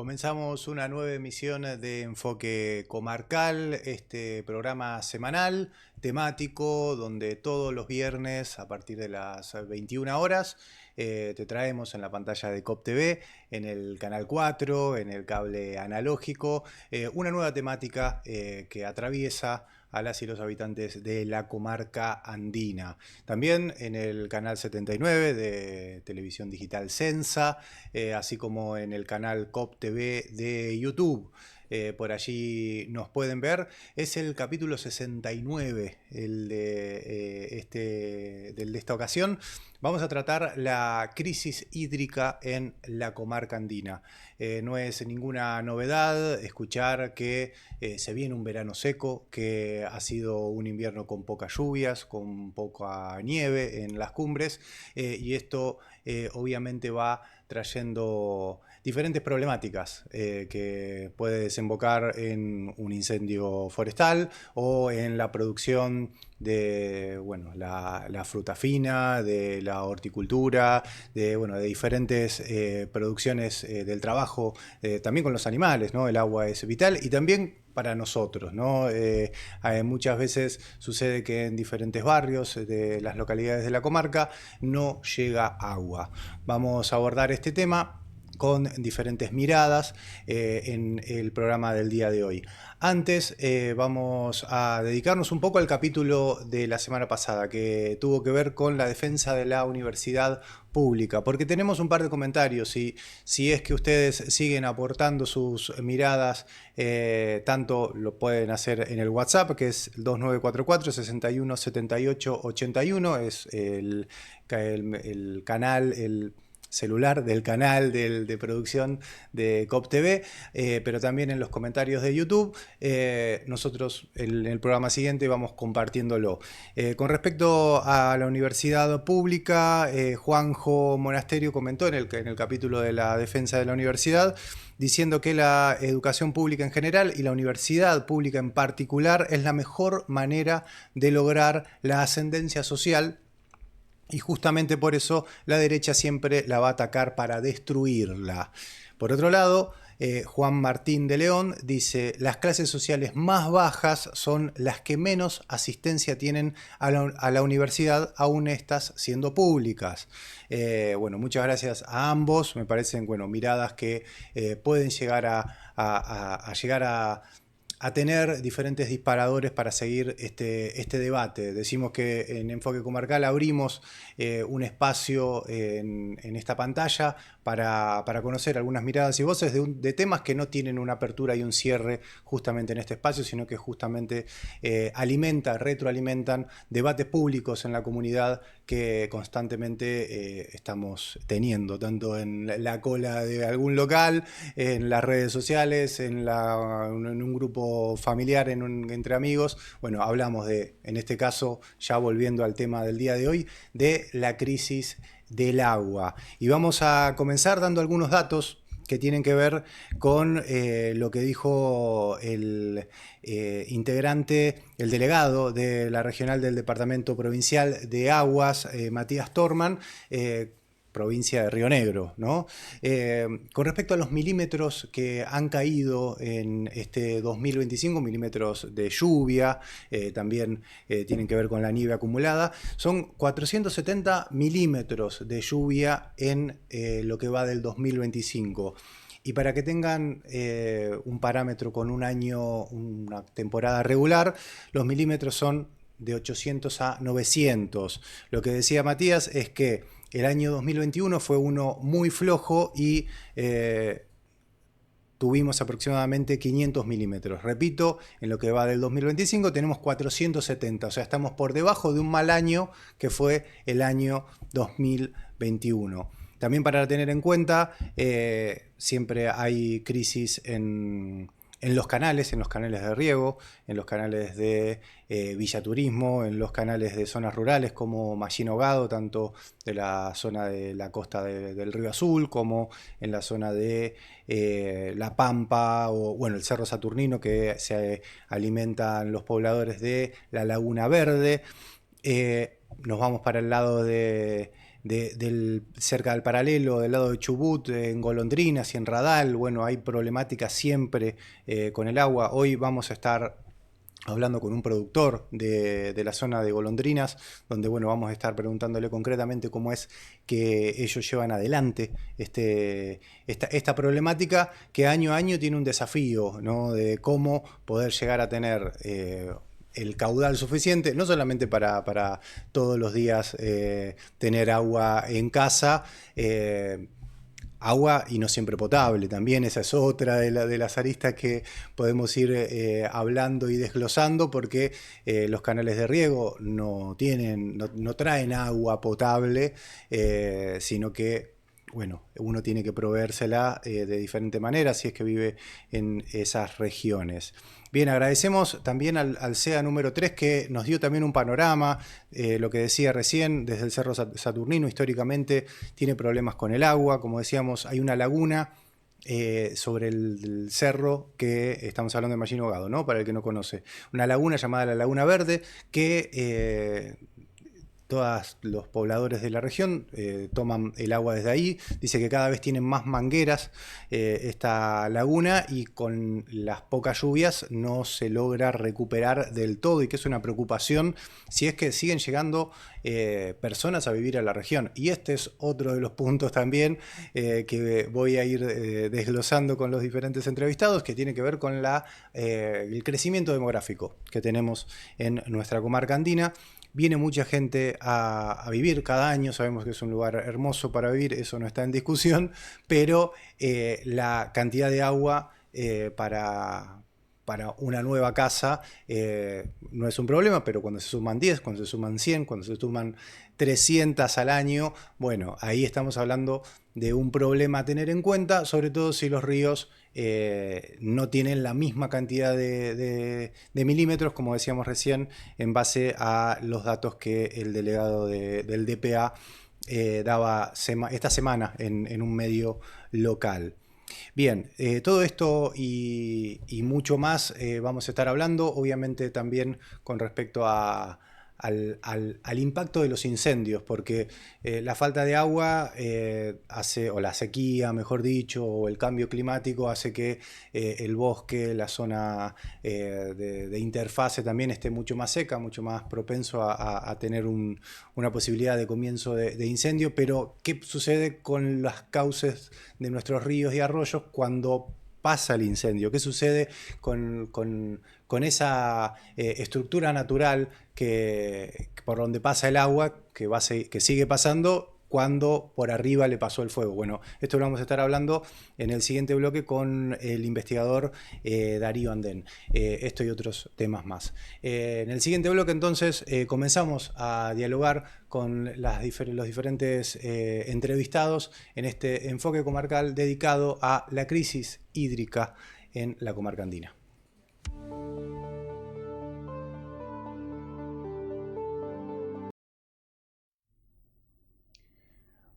Comenzamos una nueva emisión de Enfoque Comarcal, este programa semanal, temático, donde todos los viernes a partir de las 21 horas te traemos en la pantalla de COP TV, en el canal 4, en el cable analógico, una nueva temática que atraviesa a las y los habitantes de la comarca andina. También en el canal 79 de televisión digital Sensa, así como en el canal COP TV de YouTube. Por allí nos pueden ver. Es el capítulo 69, el de esta ocasión. Vamos a tratar la crisis hídrica en la comarca andina. No es ninguna novedad escuchar que se viene un verano seco, que ha sido un invierno con pocas lluvias, con poca nieve en las cumbres, y esto obviamente va trayendo diferentes problemáticas que puede desembocar en un incendio forestal o en la producción de la fruta fina, de la horticultura, de diferentes producciones del trabajo, también con los animales, ¿no? El agua es vital y también para nosotros, ¿no? Muchas veces sucede que en diferentes barrios de las localidades de la comarca no llega agua. Vamos a abordar este tema con diferentes miradas en el programa del día de hoy. Antes vamos a dedicarnos un poco al capítulo de la semana pasada que tuvo que ver con la defensa de la universidad pública, porque tenemos un par de comentarios y si es que ustedes siguen aportando sus miradas, tanto lo pueden hacer en el WhatsApp, que es 2944 61 78 81, es el canal, el celular del canal de producción de COP TV, pero también en los comentarios de YouTube. Nosotros en el programa siguiente vamos compartiéndolo. Con respecto a la universidad pública, Juanjo Monasterio comentó en el capítulo de la defensa de la universidad, diciendo que la educación pública en general y la universidad pública en particular es la mejor manera de lograr la ascendencia social. Y justamente por eso la derecha siempre la va a atacar para destruirla. Por otro lado, Juan Martín de León dice: las clases sociales más bajas son las que menos asistencia tienen a la universidad, aún estas siendo públicas. Muchas gracias a ambos. Me parecen miradas que pueden llegar a tener diferentes disparadores para seguir este debate. Decimos que en Enfoque Comarcal abrimos un espacio en esta pantalla para conocer algunas miradas y voces de temas que no tienen una apertura y un cierre justamente en este espacio, sino que justamente retroalimentan debates públicos en la comunidad que constantemente estamos teniendo, tanto en la cola de algún local, en las redes sociales, en un grupo familiar, entre amigos. Bueno, hablamos en este caso, ya volviendo al tema del día de hoy, de la crisis del agua. Y vamos a comenzar dando algunos datos que tienen que ver con lo que dijo el integrante, el delegado de la regional del Departamento Provincial de Aguas, Matías Torman, provincia de Río Negro, ¿no? Con respecto a los milímetros que han caído en este 2025, milímetros de lluvia, también tienen que ver con la nieve acumulada, son 470 milímetros de lluvia en lo que va del 2025. Y para que tengan un parámetro con un año, una temporada regular, los milímetros son de 800 a 900. Lo que decía Matías es que el año 2021 fue uno muy flojo y tuvimos aproximadamente 500 milímetros. Repito, en lo que va del 2025 tenemos 470, o sea, estamos por debajo de un mal año que fue el año 2021. También para tener en cuenta, siempre hay crisis en los canales de riego, en los canales de villaturismo, en los canales de zonas rurales como Mallín Hogado, tanto de la zona de la costa del Río Azul como en la zona de La Pampa o el Cerro Saturnino, que se alimentan los pobladores de la Laguna Verde. Nos vamos para el lado de cerca del Paralelo, del lado de Chubut, en Golondrinas y en Radal. Bueno, hay problemáticas siempre con el agua. Hoy vamos a estar hablando con un productor de la zona de Golondrinas, donde bueno, vamos a estar preguntándole concretamente cómo es que ellos llevan adelante esta problemática que año a año tiene un desafío, ¿no? De cómo poder llegar a tener el caudal suficiente, no solamente para todos los días tener agua en casa, agua y no siempre potable, también esa es otra de las aristas que podemos ir hablando y desglosando, porque los canales de riego no traen agua potable, sino que bueno, uno tiene que proveérsela de diferente manera si es que vive en esas regiones. Bien, agradecemos también al CEA número 3 que nos dio también un panorama, lo que decía recién, desde el Cerro Saturnino históricamente tiene problemas con el agua, como decíamos, hay una laguna sobre el cerro que estamos hablando de Mallín Hogado, ¿no? Para el que no conoce, una laguna llamada la Laguna Verde que todos los pobladores de la región toman el agua desde ahí. Dice que cada vez tienen más mangueras esta laguna y con las pocas lluvias no se logra recuperar del todo y que es una preocupación si es que siguen llegando personas a vivir a la región. Y este es otro de los puntos también que voy a ir desglosando con los diferentes entrevistados, que tiene que ver con el crecimiento demográfico que tenemos en nuestra comarca andina. Viene mucha gente a vivir cada año, sabemos que es un lugar hermoso para vivir, eso no está en discusión, pero la cantidad de agua para una nueva casa no es un problema, pero cuando se suman 10, cuando se suman 100, cuando se suman 300 al año, bueno, ahí estamos hablando de un problema a tener en cuenta, sobre todo si los ríos no tienen la misma cantidad de milímetros, como decíamos recién, en base a los datos que el delegado del DPA daba esta semana en un medio local. Bien, todo esto y mucho más vamos a estar hablando, obviamente también con respecto al impacto de los incendios, porque la falta de agua o la sequía, mejor dicho, o el cambio climático hace que el bosque, la zona de interfase también esté mucho más seca, mucho más propenso a tener una posibilidad de comienzo de incendio. Pero, ¿qué sucede con las cauces de nuestros ríos y arroyos cuando pasa el incendio? ¿Qué sucede con esa estructura natural por donde pasa el agua, que sigue pasando cuando por arriba le pasó el fuego? Bueno, esto lo vamos a estar hablando en el siguiente bloque con el investigador Darío Andén. Esto y otros temas más. En el siguiente bloque entonces comenzamos a dialogar con los diferentes entrevistados en este enfoque comarcal dedicado a la crisis hídrica en la comarca andina.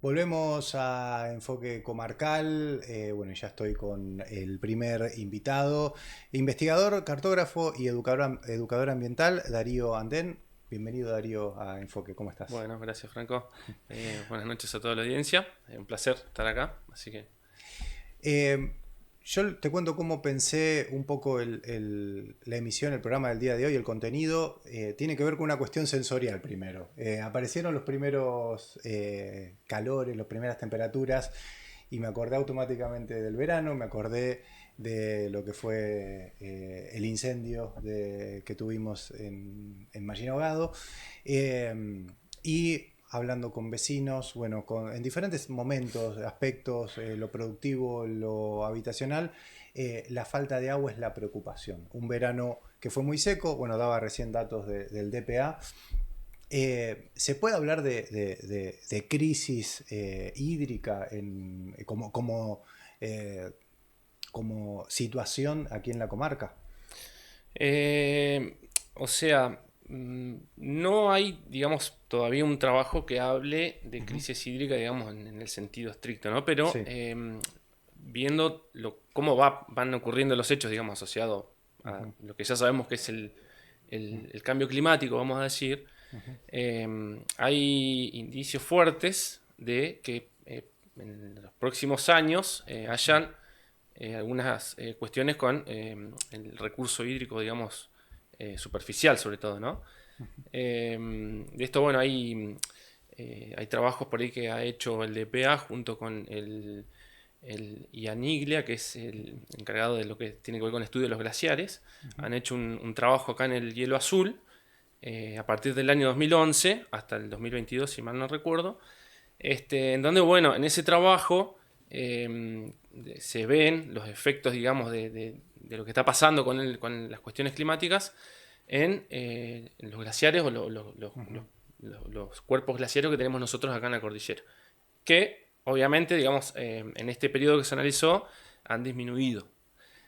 Volvemos a Enfoque Comarcal. Bueno, ya estoy con el primer invitado, investigador, cartógrafo y educador ambiental, Darío Andén. Bienvenido, Darío, a Enfoque. ¿Cómo estás? Bueno, gracias, Franco. Buenas noches a toda la audiencia. Un placer estar acá. Así que Yo te cuento cómo pensé un poco la emisión, el programa del día de hoy, el contenido. Tiene que ver con una cuestión sensorial primero. Aparecieron los primeros calores, las primeras temperaturas, y me acordé automáticamente del verano, me acordé de lo que fue el incendio que tuvimos en Mallín Hogado. Y hablando con vecinos, bueno, en diferentes momentos, aspectos, lo productivo, lo habitacional, la falta de agua es la preocupación. Un verano que fue muy seco, bueno, daba recién datos del DPA. ¿Se puede hablar de crisis hídrica como situación aquí en la comarca? o sea, no hay, digamos, todavía un trabajo que hable de crisis hídrica, digamos, en el sentido estricto, ¿no? Pero Sí. viendo cómo van ocurriendo los hechos, digamos, asociados a lo que ya sabemos que es el cambio climático, vamos a decir, hay indicios fuertes de que en los próximos años hayan algunas cuestiones con el recurso hídrico, digamos, superficial sobre todo, ¿no? De esto, bueno, hay trabajos por ahí que ha hecho el DPA junto con el IANIGLIA, que es el encargado de lo que tiene que ver con el estudio de los glaciares. Han hecho un trabajo acá en el hielo azul, a partir del año 2011 hasta el 2022, si mal no recuerdo, en donde, bueno, en ese trabajo se ven los efectos, digamos, de lo que está pasando con las cuestiones climáticas en los glaciares o los cuerpos glaciares que tenemos nosotros acá en la cordillera. Que, obviamente, digamos, en este periodo que se analizó, han disminuido.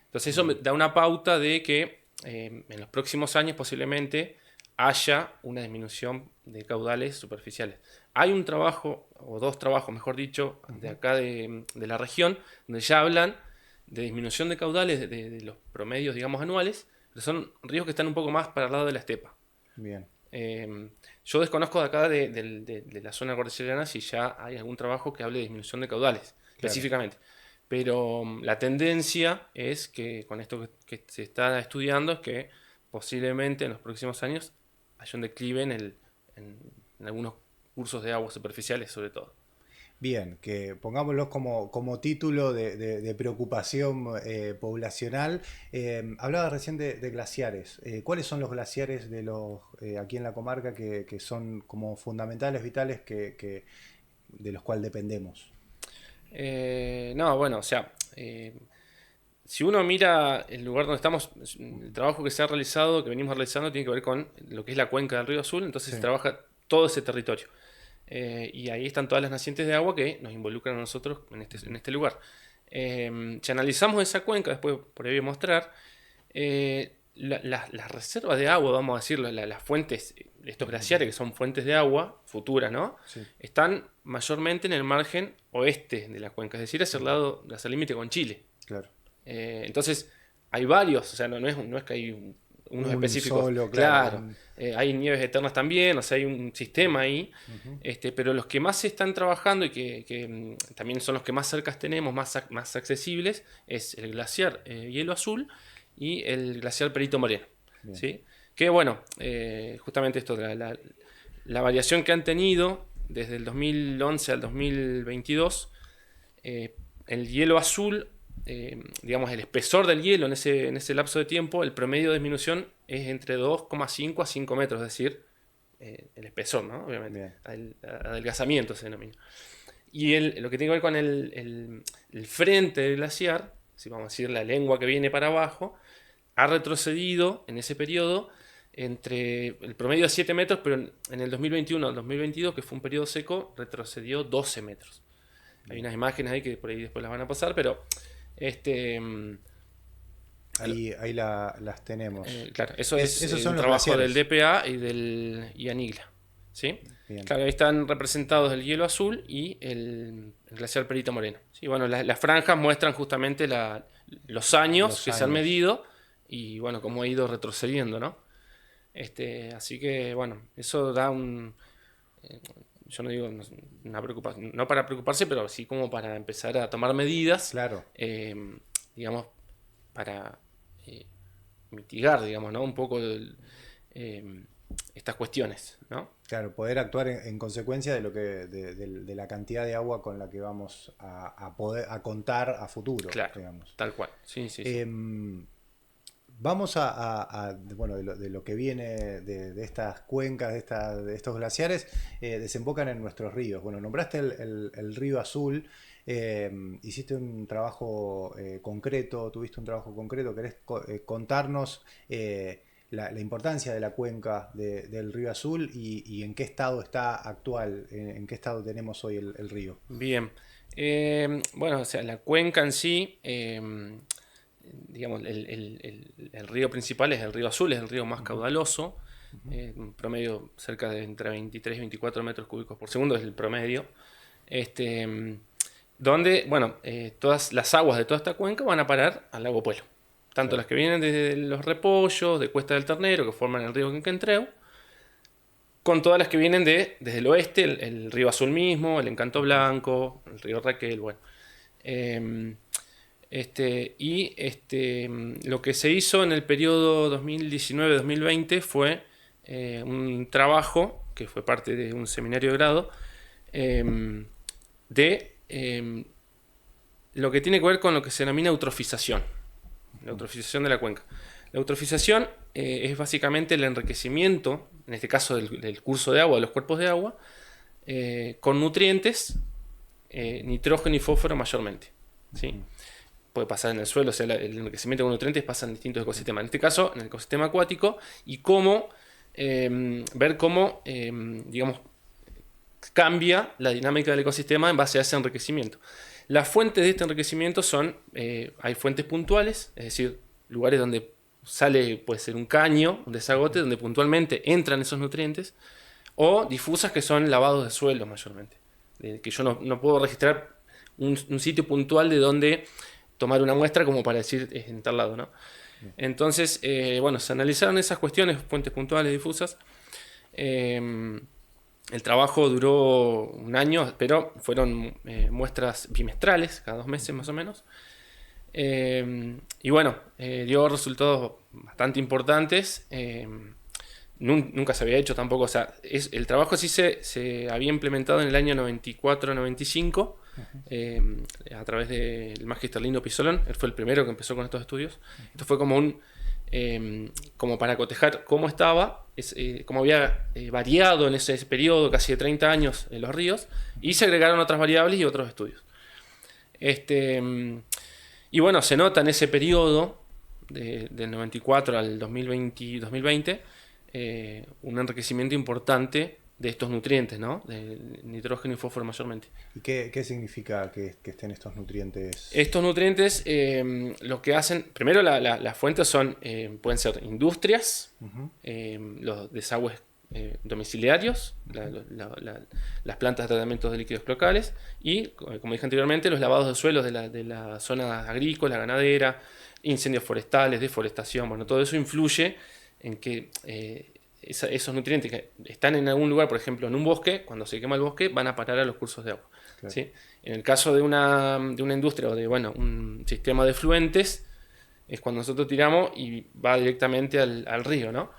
Entonces eso me da una pauta de que en los próximos años posiblemente haya una disminución de caudales superficiales. Hay un trabajo, o dos trabajos, mejor dicho, de acá de la región, donde ya hablan de disminución de caudales de los promedios, digamos, anuales, pero son ríos que están un poco más para el lado de la estepa. Bien. Yo desconozco de acá de la zona cordillerana si ya hay algún trabajo que hable de disminución de caudales, específicamente. Pero la tendencia es que con esto que se está estudiando es que posiblemente en los próximos años haya un declive en algunos cursos de agua superficiales sobre todo. Bien, que pongámoslo como título de preocupación poblacional. Hablaba recién de glaciares. ¿Cuáles son los glaciares aquí en la comarca que son como fundamentales, vitales, de los cuales dependemos? No, bueno, o sea, si uno mira el lugar donde estamos, el trabajo que se ha realizado, que venimos realizando, tiene que ver con lo que es la cuenca del río Azul, entonces Sí. se trabaja todo ese territorio. Y ahí están todas las nacientes de agua que nos involucran a nosotros en este lugar. Si analizamos esa cuenca, después por ahí voy a mostrar, las reservas de agua, vamos a decirlo, las fuentes, estos glaciares que son fuentes de agua futuras, ¿no? Sí. Están mayormente en el margen oeste de la cuenca, es decir, hacia el límite con Chile. Claro. Entonces, hay varios, o sea, no es que hay unos específicos. Solo, claro. Hay nieves eternas también, o sea, hay un sistema ahí. Pero los que más se están trabajando y que también son los que más cercas tenemos, más accesibles, es el glaciar Hielo Azul y el glaciar Perito Moreno. ¿Sí? Que bueno, justamente esto, la variación que han tenido desde el 2011 al 2022, el hielo azul, digamos, el espesor del hielo en ese lapso de tiempo, el promedio de disminución es entre 2,5 a 5 metros, es decir, el espesor, ¿no? Obviamente, adelgazamiento se denomina. Y lo que tiene que ver con el frente del glaciar, si vamos a decir la lengua que viene para abajo, ha retrocedido en ese periodo entre el promedio de 7 metros, pero en el 2021 al 2022, que fue un periodo seco, retrocedió 12 metros. Hay unas imágenes ahí que por ahí después las van a pasar, pero ahí las tenemos. claro, eso es esos el son los trabajo glaciares. del DPA y del IANIGLA. ¿Sí? Bien. Claro, ahí están representados el hielo azul y el glaciar Perito Moreno. ¿Sí? Bueno, las franjas muestran justamente los años que se han medido y bueno, cómo ha ido retrocediendo, ¿no? Así que bueno, eso da yo no digo una preocupación, no para preocuparse, pero sí como para empezar a tomar medidas, Claro. digamos, para mitigar, digamos, ¿no? Un poco estas cuestiones, ¿no? Claro, poder actuar en consecuencia de la cantidad de agua con la que vamos a contar a futuro, claro, digamos. Tal cual. Sí. Vamos bueno, de lo que viene de estas cuencas, de estos glaciares, desembocan en nuestros ríos. Bueno, nombraste el río Azul, hiciste un trabajo concreto, tuviste un trabajo concreto, ¿querés contarnos la importancia de la cuenca del río Azul y en qué estado está actual, en qué estado tenemos hoy el río? Bien. Bueno, o sea, la cuenca en sí, digamos, el río principal es el río Azul, es el río más caudaloso, un promedio cerca de entre 23 y 24 metros cúbicos por segundo es el promedio, donde, bueno, todas las aguas de toda esta cuenca van a parar al lago Puelo, tanto las que vienen desde los Repollos, de Cuesta del Ternero, que forman el río Quenquentreu, con todas las que vienen desde el oeste, el río Azul mismo, el Encanto Blanco, el río Raquel, bueno. Lo que se hizo en el periodo 2019-2020 fue un trabajo, que fue parte de un seminario de grado, de lo que tiene que ver con lo que se denomina eutrofización, la eutrofización de la cuenca. La eutrofización es básicamente el enriquecimiento, en este caso del curso de agua, de los cuerpos de agua, con nutrientes, nitrógeno y fósforo mayormente, ¿sí? Puede pasar en el suelo, o sea, el enriquecimiento con nutrientes pasa en distintos ecosistemas. En este caso, en el ecosistema acuático, y cómo ver cómo, digamos, cambia la dinámica del ecosistema en base a ese enriquecimiento. Las fuentes de este enriquecimiento son, hay fuentes puntuales, es decir, lugares donde sale, puede ser un caño, un desagote, donde puntualmente entran esos nutrientes, o difusas que son lavados de suelo mayormente. Que yo no puedo registrar un sitio puntual de donde tomar una muestra como para decir en tal lado, ¿no? Entonces, bueno, se analizaron esas cuestiones, fuentes puntuales, difusas. El trabajo duró un año, pero fueron muestras bimestrales, cada 2 meses más o menos. Y bueno, dio resultados bastante importantes. Nunca se había hecho tampoco, o sea, el trabajo sí se había implementado en el año 94-95 a través del Magister Lindo Pisolón. Él fue el primero que empezó con estos estudios. Esto fue como como para cotejar cómo estaba, cómo había variado en ese periodo, casi de 30 años, en los ríos, y se agregaron otras variables y otros estudios. Y bueno, se nota en ese periodo, del 94 al 2020, un enriquecimiento importante de estos nutrientes, ¿no? De nitrógeno y fósforo mayormente. ¿Y qué significa que estén estos nutrientes? Estos nutrientes lo que hacen, primero las fuentes son, pueden ser industrias, los desagües domiciliarios, las plantas de tratamiento de líquidos cloacales y, como dije anteriormente, los lavados de suelos de la zona agrícola, ganadera, incendios forestales, deforestación. Bueno, todo eso influye en que esos nutrientes que están en algún lugar, por ejemplo en un bosque, cuando se quema el bosque, van a parar a los cursos de agua. Claro. ¿Sí? En el caso de una industria o de un sistema de efluentes, es cuando nosotros tiramos y va directamente al río, ¿no?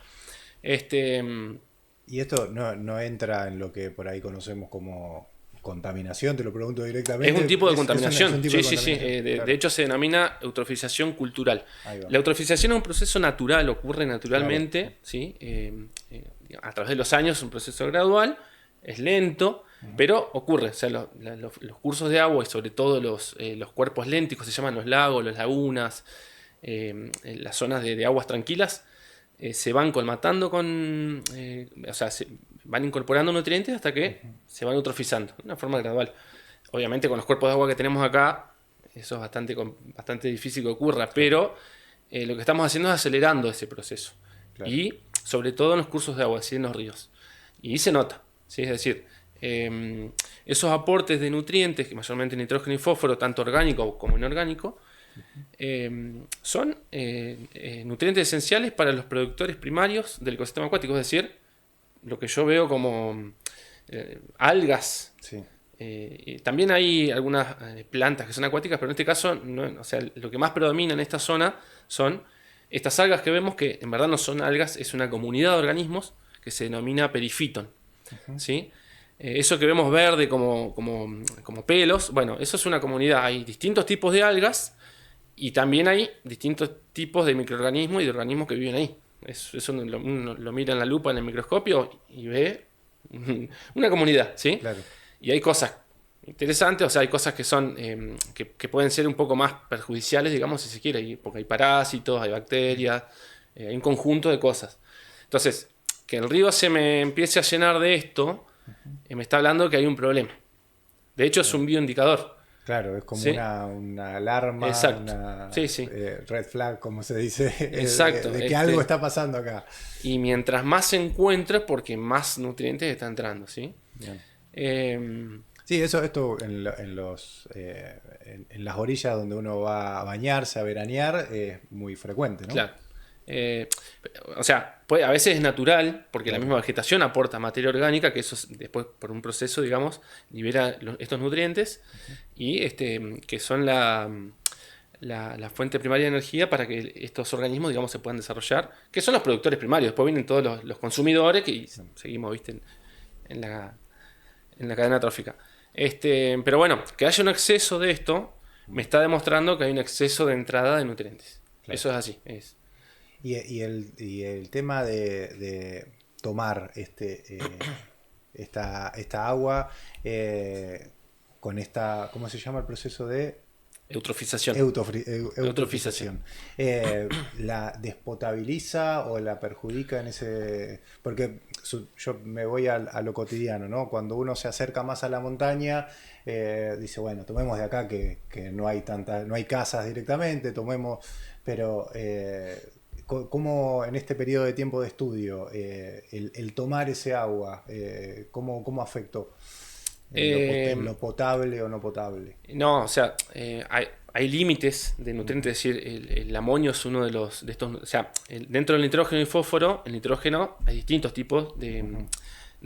Y esto no entra en lo que por ahí conocemos como contaminación, te lo pregunto directamente. Es un tipo de contaminación. Sí. Claro. De hecho, se denomina eutrofización cultural. La eutrofización es un proceso natural, ocurre naturalmente, claro. ¿Sí? A través de los años es un proceso gradual, es lento, pero ocurre. O sea, los cursos de agua y sobre todo los cuerpos lénticos, se llaman los lagos, las lagunas, las zonas de aguas tranquilas, se van colmatando o sea, se van incorporando nutrientes hasta que se van eutrofizando, de una forma gradual. Obviamente con los cuerpos de agua que tenemos acá, eso es bastante difícil que ocurra, pero lo que estamos haciendo es acelerando ese proceso. Claro. Y sobre todo en los cursos de agua, así en los ríos. Y se nota, ¿sí? Es decir, esos aportes de nutrientes, que mayormente nitrógeno y fósforo, tanto orgánico como inorgánico, son nutrientes esenciales para los productores primarios del ecosistema acuático, es decir, lo que yo veo como algas. Sí. También hay algunas plantas que son acuáticas, pero en este caso, o sea, lo que más predomina en esta zona son estas algas que vemos, que en verdad no son algas, es una comunidad de organismos que se denomina perifiton. ¿Sí? Eso que vemos verde como pelos, bueno, eso es una comunidad. Hay distintos tipos de algas y también hay distintos tipos de microorganismos y de organismos que viven ahí. Eso uno lo mira en la lupa, en el microscopio y ve una comunidad, ¿sí? Claro. Y hay cosas interesantes, o sea, hay cosas que son que pueden ser un poco más perjudiciales, digamos, si se quiere, porque hay parásitos, hay bacterias, hay un conjunto de cosas. Entonces, que el río se me empiece a llenar de esto, me está hablando que hay un problema. De hecho, es un bioindicador. Claro, es como ¿sí? una alarma, exacto. una sí. Red flag, como se dice, exacto. de que algo está pasando acá. Y mientras más se encuentre, porque más nutrientes está entrando, ¿sí? Sí, esto en las orillas donde uno va a bañarse, a veranear, es muy frecuente, ¿no? Claro. O sea, a veces es natural, porque la misma vegetación aporta materia orgánica, que eso después, por un proceso, digamos, libera estos nutrientes, y que son la fuente primaria de energía para que estos organismos, digamos, se puedan desarrollar, que son los productores primarios. Después vienen todos los consumidores, que seguimos, ¿viste? En la cadena trófica. Pero bueno, que haya un exceso de esto, me está demostrando que hay un exceso de entrada de nutrientes. Claro. Eso es así. Y el tema de tomar esta agua con esta, ¿cómo se llama el proceso de eutrofización? Eutrofización. ¿La despotabiliza o la perjudica en ese...? Porque yo me voy a lo cotidiano, ¿no? Cuando uno se acerca más a la montaña, dice, bueno, tomemos de acá que no hay no hay casas directamente, tomemos... Pero... ¿cómo en este periodo de tiempo de estudio el tomar ese agua, cómo afectó? ¿Lo potable o no potable? No, o sea, hay límites de nutrientes, es decir, el amonio es uno de estos, o sea, dentro del nitrógeno y fósforo, el nitrógeno hay distintos tipos de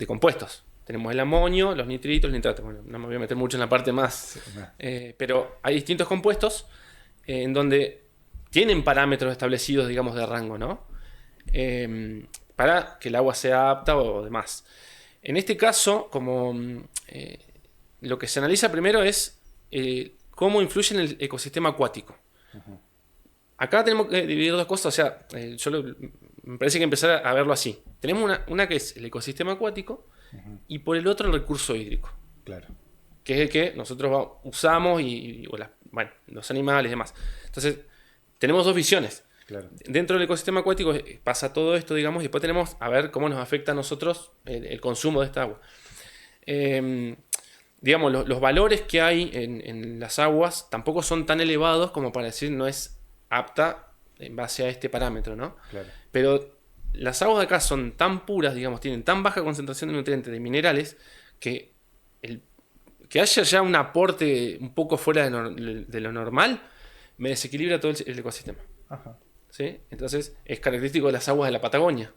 compuestos. Tenemos el amonio, los nitritos, los nitratos. Bueno, no me voy a meter mucho en la parte más, pero hay distintos compuestos en donde tienen parámetros establecidos, digamos, de rango, ¿no? Para que el agua sea apta o demás. En este caso, como lo que se analiza primero es cómo influye en el ecosistema acuático. Acá tenemos que dividir dos cosas, o sea, me parece que empezar a verlo así. Tenemos una que es el ecosistema acuático y por el otro el recurso hídrico. Claro. Que es el que nosotros usamos bueno, los animales y demás. Entonces, tenemos dos visiones. Claro. Dentro del ecosistema acuático pasa todo esto, digamos, y después tenemos a ver cómo nos afecta a nosotros el consumo de esta agua. Digamos, los valores que hay en las aguas tampoco son tan elevados como para decir no es apta en base a este parámetro, ¿no? Claro. Pero las aguas de acá son tan puras, digamos, tienen tan baja concentración de nutrientes, de minerales, que haya ya un aporte un poco fuera de lo normal me desequilibra todo el ecosistema. Ajá. ¿Sí? Entonces es característico de las aguas de la Patagonia.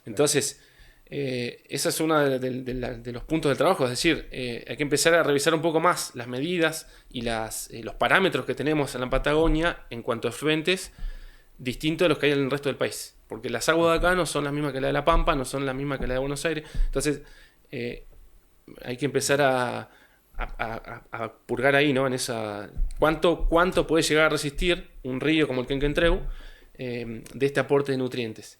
Entonces, ese es uno de los puntos del trabajo, es decir, hay que empezar a revisar un poco más las medidas y los parámetros que tenemos en la Patagonia en cuanto a efluentes distintos de los que hay en el resto del país. Porque las aguas de acá no son las mismas que la de La Pampa, no son las mismas que la de Buenos Aires. Entonces, hay que empezar a purgar ahí, ¿no? En esa cuánto puede llegar a resistir un río como el Quenquentreu de este aporte de nutrientes.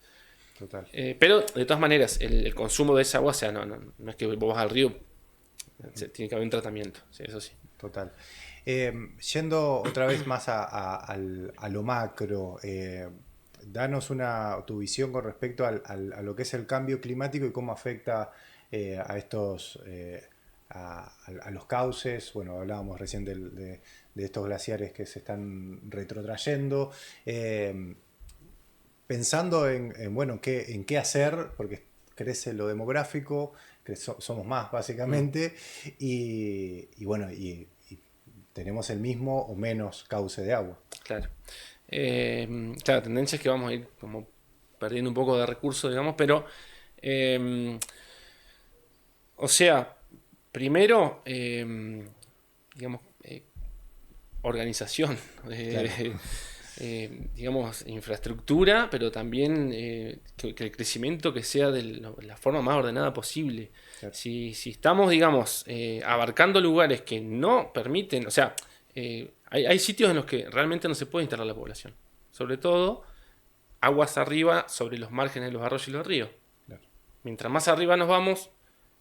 Total. Pero de todas maneras el consumo de esa agua, o sea, no es que vos vas al río, tiene que haber un tratamiento, sí, eso sí. Total. Yendo otra vez más a lo macro, danos tu visión con respecto a lo que es el cambio climático y cómo afecta a estos a los cauces. Bueno, hablábamos recién de estos glaciares que se están retrotrayendo. Pensando en qué hacer, porque crece lo demográfico, somos más básicamente, y bueno, y tenemos el mismo o menos cauce de agua. Claro. Claro, tendencia es que vamos a ir como perdiendo un poco de recursos, digamos, pero o sea, primero, digamos, organización, claro. Digamos, infraestructura, pero también que el crecimiento que sea de la forma más ordenada posible. Claro. Si estamos, digamos, abarcando lugares que no permiten, o sea, hay sitios en los que realmente no se puede instalar la población. Sobre todo, aguas arriba sobre los márgenes de los arroyos y los ríos. Claro. Mientras más arriba nos vamos,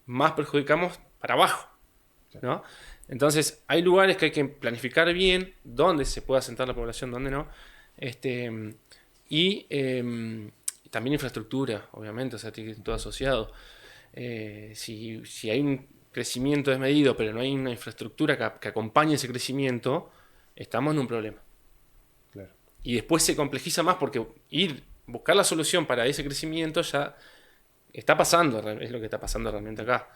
más perjudicamos para abajo, ¿no? Entonces, hay lugares que hay que planificar bien dónde se puede asentar la población, dónde no. Y también infraestructura, obviamente, o sea, tiene que ir todo asociado. Si hay un crecimiento desmedido, pero no hay una infraestructura que acompañe ese crecimiento, estamos en un problema. Claro. Y después se complejiza más porque buscar la solución para ese crecimiento ya está pasando, es lo que está pasando realmente acá.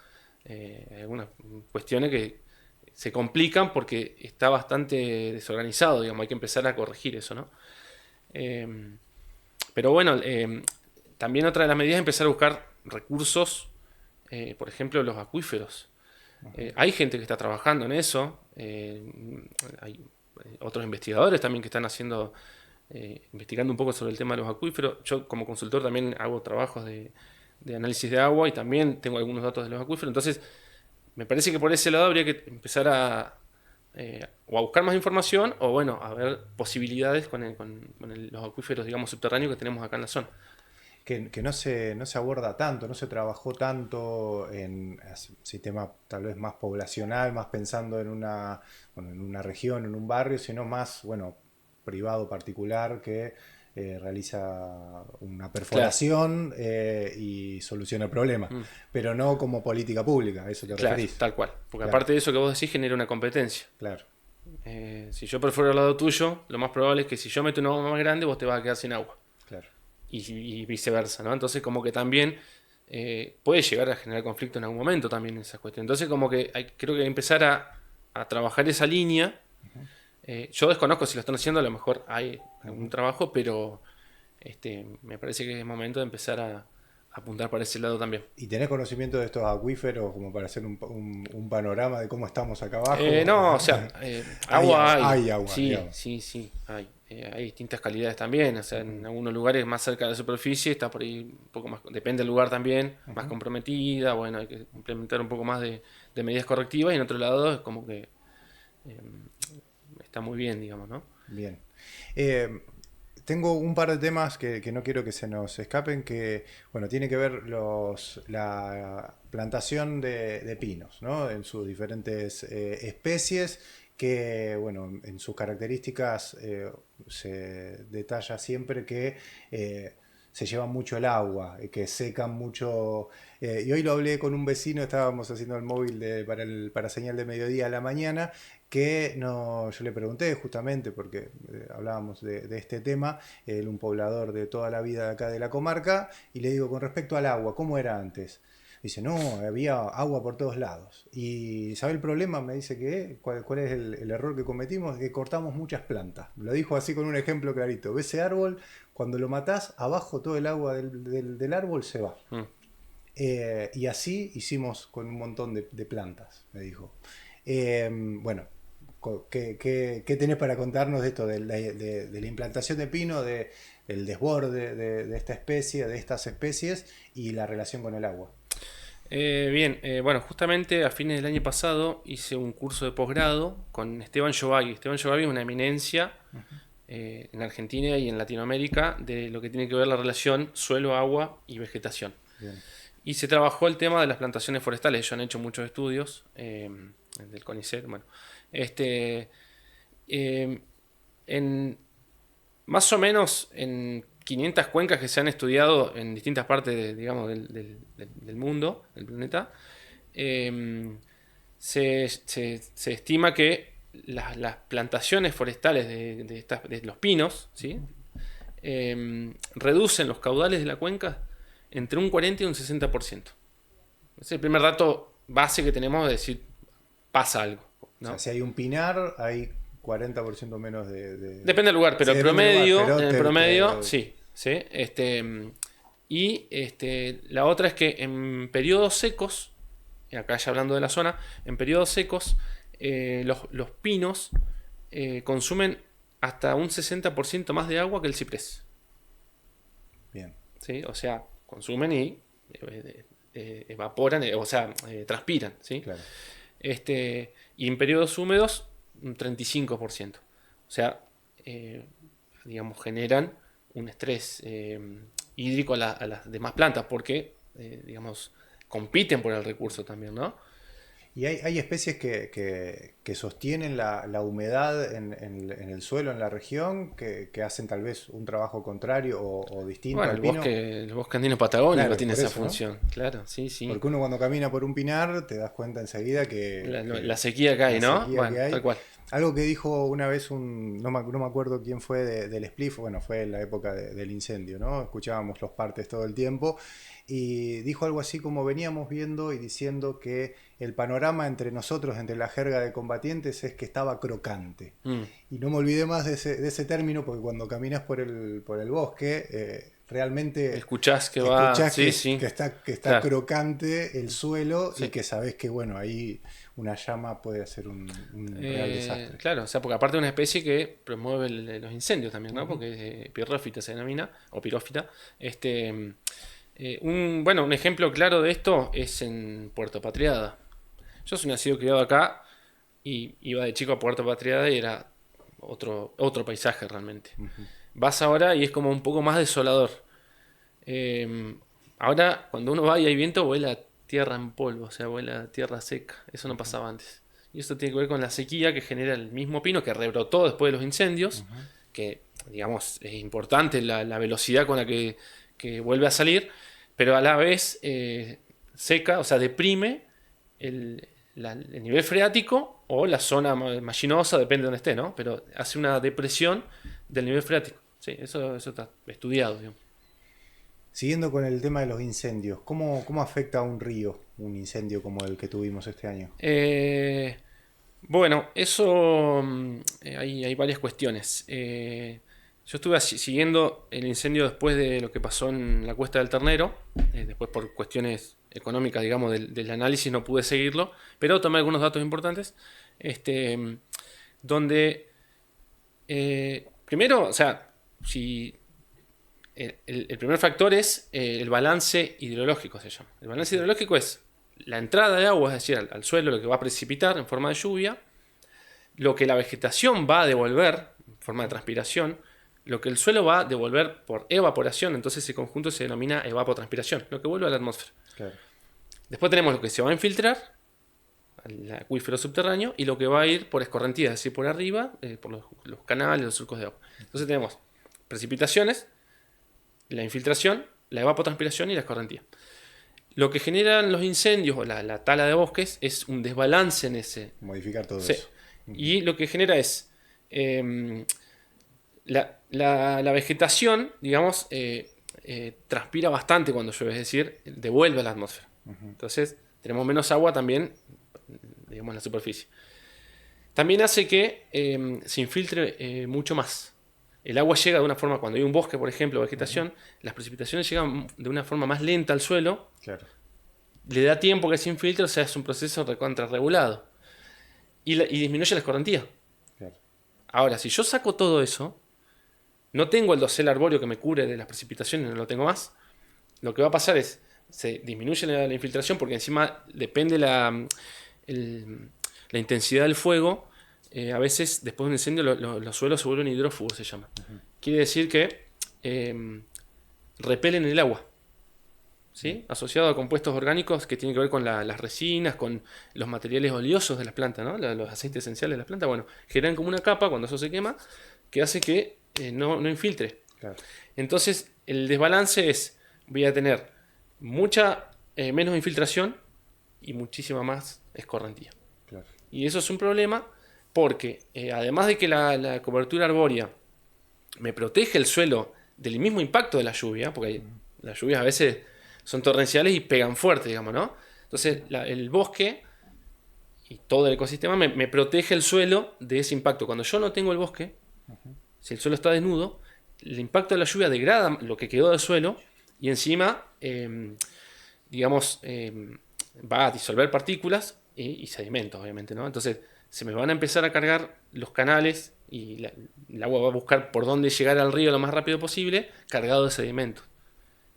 Hay algunas cuestiones que se complican porque está bastante desorganizado, digamos, hay que empezar a corregir eso, ¿no? Pero bueno, también otra de las medidas es empezar a buscar recursos, por ejemplo, los acuíferos. Hay gente que está trabajando en eso, hay otros investigadores también que están investigando un poco sobre el tema de los acuíferos. Yo como consultor también hago trabajos de análisis de agua y también tengo algunos datos de los acuíferos. Entonces, me parece que por ese lado habría que empezar o a buscar más información o bueno, a ver posibilidades con los acuíferos, digamos, subterráneos que tenemos acá en la zona. Que no se aborda tanto, no se trabajó tanto en sistema tal vez más poblacional, más pensando en una región, en un barrio, sino más, bueno, privado, particular, que realiza una perforación y soluciona el problema, pero no como política pública, a eso te referís. Tal cual, porque Claro. aparte de eso que vos decís genera una competencia. Claro, Si yo perforo al lado tuyo, lo más probable es que si yo meto una bomba más grande, vos te vas a quedar sin agua. claro. Y viceversa, ¿no? Entonces como que también puede llegar a generar conflicto en algún momento también en esa cuestión. Entonces como que creo que hay que empezar a trabajar esa línea. Yo desconozco si lo están haciendo, a lo mejor hay algún trabajo, pero me parece que es momento de empezar a apuntar para ese lado también. ¿Y tenés conocimiento de estos acuíferos como para hacer un panorama de cómo estamos acá abajo? No, o sea, agua hay. Hay agua, Sí, digamos. sí, hay. Hay distintas calidades también. O sea, en algunos lugares más cerca de la superficie está por ahí un poco más, depende del lugar también, más comprometida. Bueno, hay que implementar un poco más de medidas correctivas y en otro lado es como que está muy bien, digamos, ¿no? Bien. Tengo un par de temas que no quiero que se nos escapen, que, bueno, tiene que ver la plantación de pinos, ¿no? En sus diferentes especies, que, bueno, en sus características se detalla siempre que se llevan mucho el agua, que secan mucho. Y hoy lo hablé con un vecino, estábamos haciendo el móvil para señal de mediodía a la mañana, que no, yo le pregunté justamente, porque hablábamos de este tema, él un poblador de toda la vida de acá de la comarca, y le digo, con respecto al agua, ¿cómo era antes? Dice, no, había agua por todos lados. ¿Y sabe el problema? Me dice que, ¿cuál es el error que cometimos? Que cortamos muchas plantas. Lo dijo así con un ejemplo clarito. ¿Ves ese árbol? Cuando lo matás, abajo todo el agua del árbol se va. Y así hicimos con un montón de plantas, me dijo. Bueno, ¿qué tenés para contarnos de esto, de la implantación de pino, del desborde de esta especie, de estas especies y la relación con el agua? Bien, bueno, justamente a fines del año pasado hice un curso de posgrado con Esteban Giovagui. Esteban Giovagui es una eminencia en Argentina y en Latinoamérica de lo que tiene que ver la relación suelo, agua y vegetación. Bien. Y se trabajó el tema de las plantaciones forestales. Ellos han hecho muchos estudios del CONICET. Bueno, en más o menos en 500 cuencas que se han estudiado en distintas partes digamos, del mundo, del planeta, se estima que las plantaciones forestales de los pinos, ¿sí? Reducen los caudales de la cuenca entre un 40 y un 60%. Es el primer dato base que tenemos de decir, pasa algo, ¿no? O sea, si hay un pinar, hay 40% menos Depende del lugar, pero sí, el promedio, lugar, pero en el promedio, sí. Y la otra es que en periodos secos, acá ya hablando de la zona, en periodos secos, los pinos consumen hasta un 60% más de agua que el ciprés. Bien. ¿Sí? O sea, consumen y evaporan, o sea, transpiran, ¿sí? Claro. Y en periodos húmedos, un 35%. O sea, digamos, generan un estrés hídrico a las demás plantas porque, digamos, compiten por el recurso también, ¿no? Y hay especies que sostienen la humedad en el suelo, en la región, que hacen tal vez un trabajo contrario o distinto Bueno, al pino. el bosque andino patagónico Claro, tiene por esa eso, ¿no? función. Claro, sí, sí. Porque uno cuando camina por un pinar te das cuenta enseguida que La sequía que hay, la ¿no? sequía Bueno, que hay. tal cual. Algo que dijo una vez no me acuerdo quién fue del Spliff, bueno, fue en la época del incendio, ¿no? Escuchábamos los partes todo el tiempo y dijo algo así como veníamos viendo y diciendo que el panorama entre nosotros, entre la jerga de combatientes, es que estaba crocante. Mm. Y no me olvidé más de ese término porque cuando caminas por el bosque, realmente Escuchás que va. escuchás Sí, sí. que está Claro. crocante el suelo y Sí. que sabés que, bueno, ahí una llama puede hacer un real desastre. Claro, o sea, porque aparte es una especie que promueve los incendios también, ¿no? Ujú. Porque pirrófita se denomina, o pirófita. Bueno, un ejemplo claro de esto es en Puerto Patriada. Yo soy nacido y criado acá y iba de chico a Puerto Patriada y era otro paisaje realmente. Ujú. Vas ahora y es como un poco más desolador. Eh, Ahora, cuando uno va y hay viento, vuela tierra en polvo, o sea, vuela tierra seca. Eso no Ujú. pasaba antes. Y esto tiene que ver con la sequía que genera el mismo pino que rebrotó después de los incendios, Ujú. que, digamos, es importante la velocidad con la que vuelve a salir, pero a la vez seca, o sea, deprime el nivel freático o la zona mallinosa, depende de donde esté, ¿no? Pero hace una depresión del nivel freático. Sí, eso está estudiado, digamos. Siguiendo con el tema de los incendios, ¿cómo afecta a un río un incendio como el que tuvimos este año? Eh, bueno, eso hay varias cuestiones. Yo estuve siguiendo el incendio después de lo que pasó en la Cuesta del Ternero. Después por cuestiones económicas, digamos, del análisis no pude seguirlo, pero tomé algunos datos importantes. Este, donde, primero, o sea, si el primer factor es el balance hidrológico, se llama. El balance hidrológico es la entrada de agua, es decir, al suelo, lo que va a precipitar en forma de lluvia, lo que la vegetación va a devolver en forma de transpiración, lo que el suelo va a devolver por evaporación, entonces ese conjunto se denomina evapotranspiración, lo que vuelve a la atmósfera. Claro. Después tenemos lo que se va a infiltrar al acuífero subterráneo y lo que va a ir por escorrentía, es decir, por arriba, por los canales, los surcos de agua. Entonces tenemos precipitaciones, la infiltración, la evapotranspiración y la escorrentía. Lo que generan los incendios o la tala de bosques es un desbalance en ese. Modificar todo Sí. eso. Ujú. Y lo que genera es la vegetación, digamos, transpira bastante cuando llueve, es decir, devuelve a la atmósfera. Ujú. Entonces, tenemos menos agua también, digamos, en la superficie. También hace que se infiltre mucho más. El agua llega de una forma, cuando hay un bosque, por ejemplo, Ujú. vegetación, las precipitaciones llegan de una forma más lenta al suelo, Claro. le da tiempo que se infiltre, o sea, es un proceso contrarregulado. Y disminuye la escorrentía. Claro. Ahora, si yo saco todo eso, no tengo el dosel arbóreo que me cubre de las precipitaciones, no lo tengo más. Lo que va a pasar es, se disminuye la infiltración porque encima depende el- la intensidad del fuego. A veces, después de un incendio, los suelos se vuelven hidrófugos, se llama. Ujú. Quiere decir que repelen el agua. ¿Sí? Asociado a compuestos orgánicos que tienen que ver con las resinas, con los materiales oleosos de las plantas, ¿no? Los aceites esenciales de las plantas, bueno, generan como una capa cuando eso se quema que hace que no infiltre. Claro. Entonces, el desbalance es, voy a tener mucha menos infiltración y muchísima más escorrentía. Claro. Y eso es un problema porque, además de que la cobertura arbórea me protege el suelo del mismo impacto de la lluvia, porque las lluvias a veces son torrenciales y pegan fuerte, digamos, ¿no? Entonces, el bosque y todo el ecosistema me protege el suelo de ese impacto. Cuando yo no tengo el bosque, si el suelo está desnudo, el impacto de la lluvia degrada lo que quedó del suelo y encima, digamos, va a disolver partículas y sedimentos, obviamente, ¿no? Entonces, se me van a empezar a cargar los canales y el agua va a buscar por dónde llegar al río lo más rápido posible, cargado de sedimentos.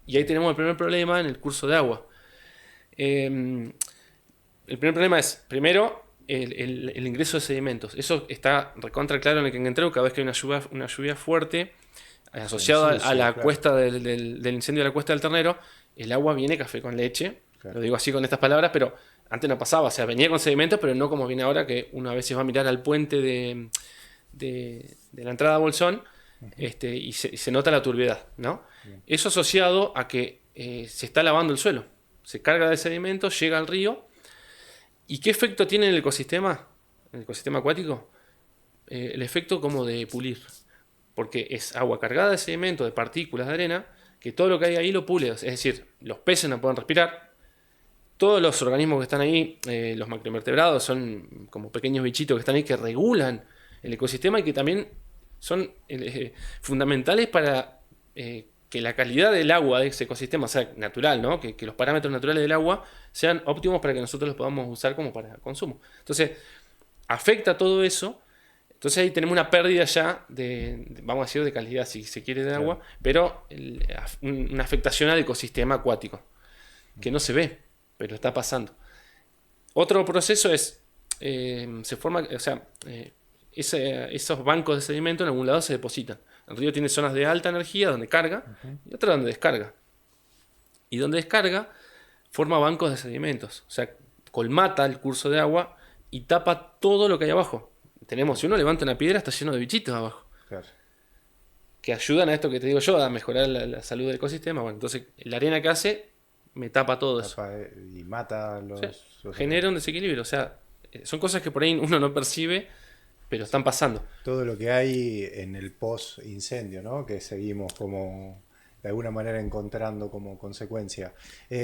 Y ahí Sí. tenemos el primer problema en el curso de agua. El primer problema es, primero, el ingreso de sedimentos. Eso está recontra claro en el Quenguentreu, cada vez que hay una lluvia fuerte, Se asociada a ensucia, la claro. cuesta del incendio de la Cuesta del Ternero, el agua viene café con leche. Claro. Lo digo así con estas palabras, pero antes no pasaba. O sea, venía con sedimentos, pero no como viene ahora, que uno a veces va a mirar al puente de la entrada a Bolsón y se nota la turbiedad, ¿no? Bien. Eso asociado a que se está lavando el suelo. Se carga de sedimentos, llega al río. ¿Y qué efecto tiene en el ecosistema? En el ecosistema acuático. el efecto como de pulir. Porque es agua cargada de sedimento, de partículas de arena, que todo lo que hay ahí lo pule. Es decir, los peces no pueden respirar. Todos los organismos que están ahí, los macroinvertebrados, son como pequeños bichitos que están ahí que regulan el ecosistema y que también son fundamentales para que la calidad del agua de ese ecosistema sea natural, ¿no? Que los parámetros naturales del agua sean óptimos para que nosotros los podamos usar como para consumo. Entonces, afecta todo eso. Entonces ahí tenemos una pérdida ya vamos a decir, de calidad, si se quiere, de agua, pero una afectación al ecosistema acuático, que no se ve, pero está pasando. Otro proceso es, se forma, o sea, esos bancos de sedimento en algún lado se depositan. El río tiene zonas de alta energía donde carga y otras donde descarga. Y donde descarga forma bancos de sedimentos, o sea, colmata el curso de agua y tapa todo lo que hay abajo. Si uno levanta una piedra, está lleno de bichitos abajo. Claro. Que ayudan a esto que te digo yo, a mejorar la salud del ecosistema. Bueno, entonces la arena que hace me tapa todo eso. Y mata los... Genera un desequilibrio. O sea, son cosas que por ahí uno no percibe, pero están pasando. Todo lo que hay en el post-incendio, ¿no? Que seguimos como de alguna manera encontrando como consecuencia.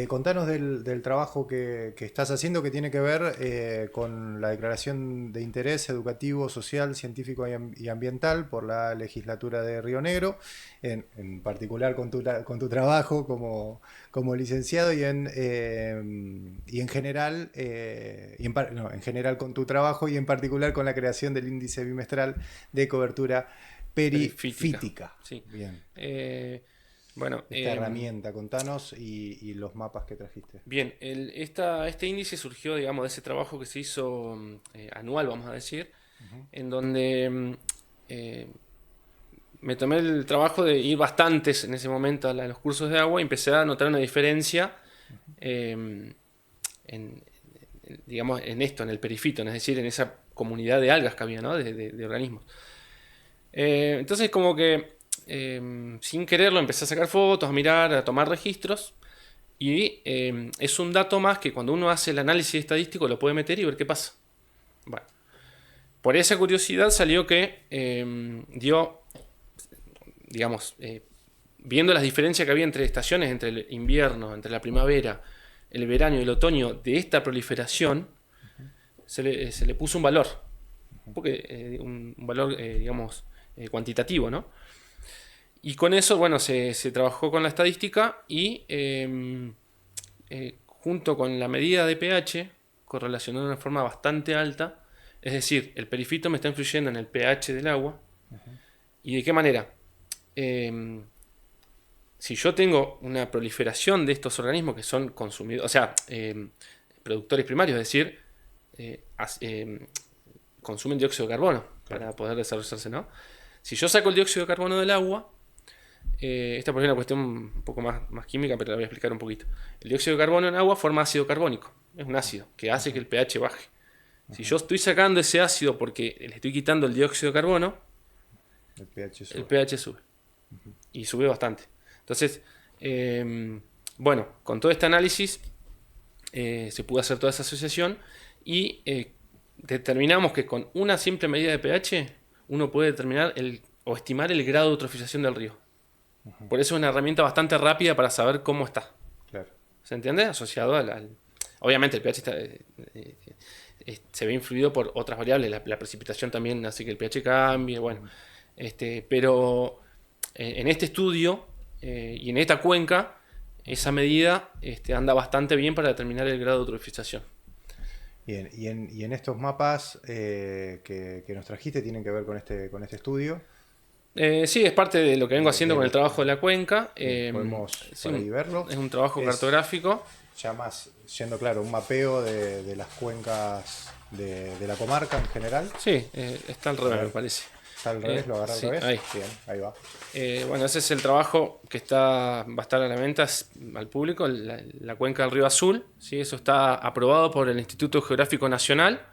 Contanos del trabajo que estás haciendo que tiene que ver con la declaración de interés educativo, social, científico y ambiental por la legislatura de Río Negro, en particular con tu trabajo como licenciado y en general, en general con tu trabajo y en particular con la creación del índice bimestral de cobertura perifítica. Sí. Bien. Bueno, esta herramienta, contanos y los mapas que trajiste. Bien, este índice surgió, digamos, de ese trabajo que se hizo anual, vamos a decir, en donde me tomé el trabajo de ir bastantes en ese momento a los cursos de agua y empecé a notar una diferencia digamos, en esto, en el perifito, es decir, en esa comunidad de algas que había, ¿no? de organismos. Entonces, como que sin quererlo empecé a sacar fotos, a mirar, a tomar registros y es un dato más que cuando uno hace el análisis estadístico lo puede meter y ver qué pasa. Bueno, por esa curiosidad salió que digamos, viendo las diferencias que había entre estaciones, entre el invierno, entre la primavera, el verano y el otoño de esta proliferación, se le puso un valor, porque un valor, digamos, cuantitativo, ¿no? Y con eso, bueno, se trabajó con la estadística y junto con la medida de pH, correlacionó de una forma bastante alta. Es decir, el perifito me está influyendo en el pH del agua. ¿Y de qué manera? Si yo tengo una proliferación de estos organismos que son consumidores, o sea, productores primarios, es decir, consumen dióxido de carbono para poder desarrollarse, ¿no? Si yo saco el dióxido de carbono del agua, esta es una cuestión un poco más química, pero la voy a explicar un poquito. El dióxido de carbono en agua forma ácido carbónico. Es un ácido que hace que el pH baje. Si yo estoy sacando ese ácido porque le estoy quitando el dióxido de carbono, el pH sube. Y sube bastante. Entonces, bueno, con todo este análisis se pudo hacer toda esa asociación y determinamos que con una simple medida de pH uno puede determinar o estimar el grado de eutrofización del río. Por eso es una herramienta bastante rápida para saber cómo está. Claro. ¿Se entiende? Asociado obviamente el pH se ve influido por otras variables. La precipitación también hace que el pH cambie. Bueno, pero en este estudio y en esta cuenca, esa medida anda bastante bien para determinar el grado de eutrofización. Bien, y en estos mapas que nos trajiste tienen que ver con este estudio. Sí, es parte de lo que vengo haciendo con el trabajo de la cuenca. Podemos por ahí verlo. Es un trabajo cartográfico. Ya más siendo claro, un mapeo de las cuencas de la comarca en general. Sí, está al revés, me parece. ¿Está al revés? ¿Lo agarra al revés? Ahí. Bien, ahí va. Bueno, ese es el trabajo que va a estar a la venta al público, la cuenca del Río Azul. ¿Sí? Eso está aprobado por el Instituto Geográfico Nacional.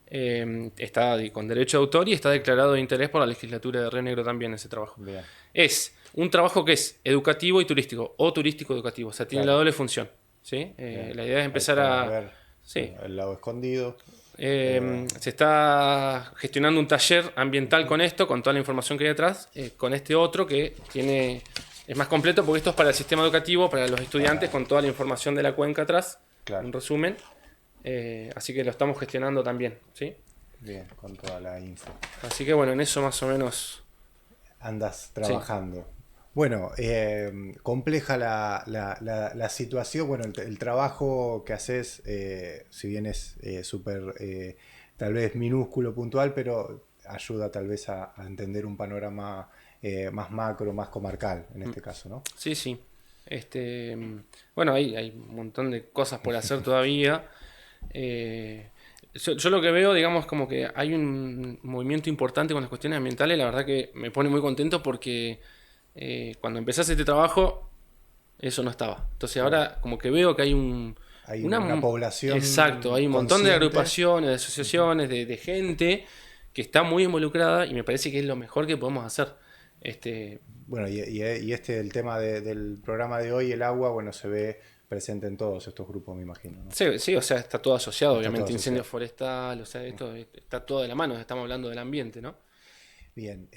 Está con derecho de autor y está declarado de interés por la legislatura de Río Negro también ese trabajo. Bien. Es un trabajo que es educativo y turístico, o turístico educativo, o sea, tiene la doble función. ¿Sí? La idea es empezar a ver el lado escondido. Se está gestionando un taller ambiental con esto, con toda la información que hay detrás, con este otro que es más completo porque esto es para el sistema educativo, para los estudiantes, con toda la información de la cuenca atrás, un resumen. Así que lo estamos gestionando también, ¿sí? Bien, con toda la info. Así que bueno, en eso más o menos andas trabajando. Sí. Bueno, compleja la situación. Bueno, el trabajo que haces, si bien es súper, tal vez minúsculo, puntual, pero ayuda tal vez a entender un panorama más macro, más comarcal, en este caso, ¿no? Sí, sí. Bueno, hay un montón de cosas por hacer todavía. Yo lo que veo, digamos, como que hay un movimiento importante con las cuestiones ambientales. La verdad que me pone muy contento porque cuando empezás este trabajo, eso no estaba. Entonces ahora como que veo que hay una población. Exacto, hay un montón de agrupaciones, de asociaciones, de gente que está muy involucrada y me parece que es lo mejor que podemos hacer. Bueno, el tema del programa de hoy, el agua, bueno, se ve presente en todos estos grupos, me imagino, ¿no? Sí, o sea, está todo asociado, obviamente, incendio forestal, o sea, esto está todo de la mano, estamos hablando del ambiente, ¿no? Bien,